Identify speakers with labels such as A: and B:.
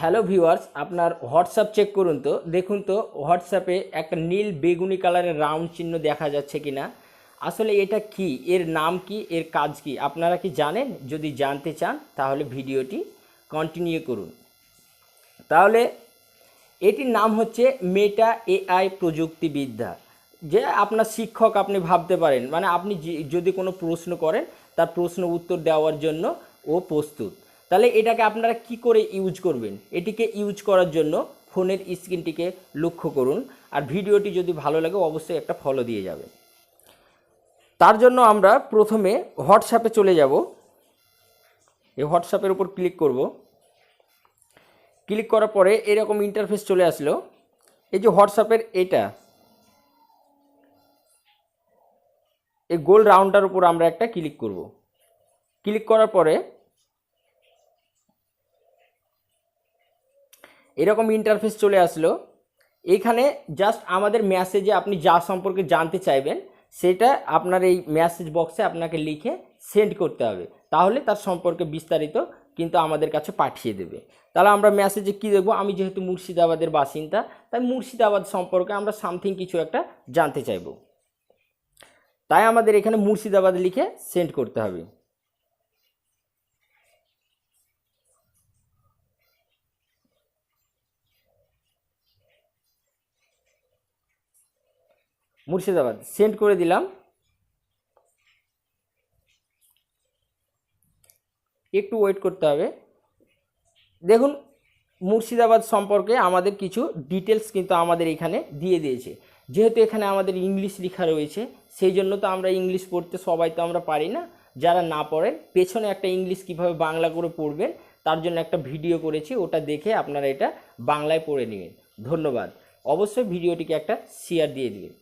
A: Hello viewers, আপনার WhatsApp check করুন তো, দেখুন তো হোয়াটসঅ্যাপে একটা নীল বেগুনি কালারের রাউন্ড চিহ্ন দেখা যাচ্ছে কিনা। আসলে এটা কি, এর নাম কি, এর কাজ কি আপনারা কি জানেন? যদি জানতে চান তাহলে ভিডিওটি কন্টিনিউ করুন। তাহলে এটির নাম হচ্ছে মেটা এআই প্রযুক্তিবিদ্যা। যে আপনার শিক্ষক আপনি ভাবতে পারেন, মানে আপনি যদি কোনো প্রশ্ন করেন তার প্রশ্ন উত্তর দেওয়ার জন্য ও প্রস্তুত। তাহলে এটাকে আপনারা কি করে ইউজ করবেন? এটিকে ইউজ করার জন্য ফোনের স্ক্রিনটিকে লক্ষ্য করুন, আর ভিডিওটি যদি ভালো লাগে অবশ্যই একটা ফলো দিয়ে যাবেন। তার জন্য আমরা প্রথমে হোয়াটসঅ্যাপে চলে যাব। এই হোয়াটসঅ্যাপের উপর ক্লিক করব। ক্লিক করার পরে এরকম ইন্টারফেস চলে আসলো। এই যে হোয়াটসঅ্যাপের এই গোল রাউন্ডটার উপর আমরা একটা ক্লিক করব। ক্লিক করার পরে এরকম ইন্টারফেস চলে আসলো। এখানে জাস্ট আমাদের মেসেজে আপনি যা সম্পর্কে জানতে চাইবেন সেটা আপনার এই মেসেজ বক্সে আপনাকে লিখে সেন্ড করতে হবে, তাহলে তার সম্পর্কে বিস্তারিত কিন্তু আমাদের কাছে পাঠিয়ে দেবে। তাহলে আমরা মেসেজে কী দেখব, আমি যেহেতু মুর্শিদাবাদের বাসিন্দা তাই মুর্শিদাবাদ সম্পর্কে আমরা সামথিং কিছু একটা জানতে চাইব, তাই আমাদের এখানে মুর্শিদাবাদ লিখে সেন্ড করতে হবে। মুর্শিদাবাদ সেন্ড করে দিলাম। একটু ওয়েট করতে হবে। দেখুন মুর্শিদাবাদ সম্পর্কে আমাদের কিছু ডিটেলস কিন্তু আমাদের এখানে দিয়ে দিয়েছে। যেহেতু এখানে আমাদের ইংলিশ লেখা রয়েছে সেই জন্য তো আমরা ইংলিশ পড়তে সবাই তো আমরা পারি না। যারা না পড়েন পেছনে একটা ইংলিশ কিভাবে বাংলা করে পড়বেন তার জন্য একটা ভিডিও করেছি, ওটা দেখে আপনারা এটা বাংলায় পড়ে নেবেন। ধন্যবাদ। অবশ্যই ভিডিওটিকে একটা শেয়ার দিয়ে দিবেন।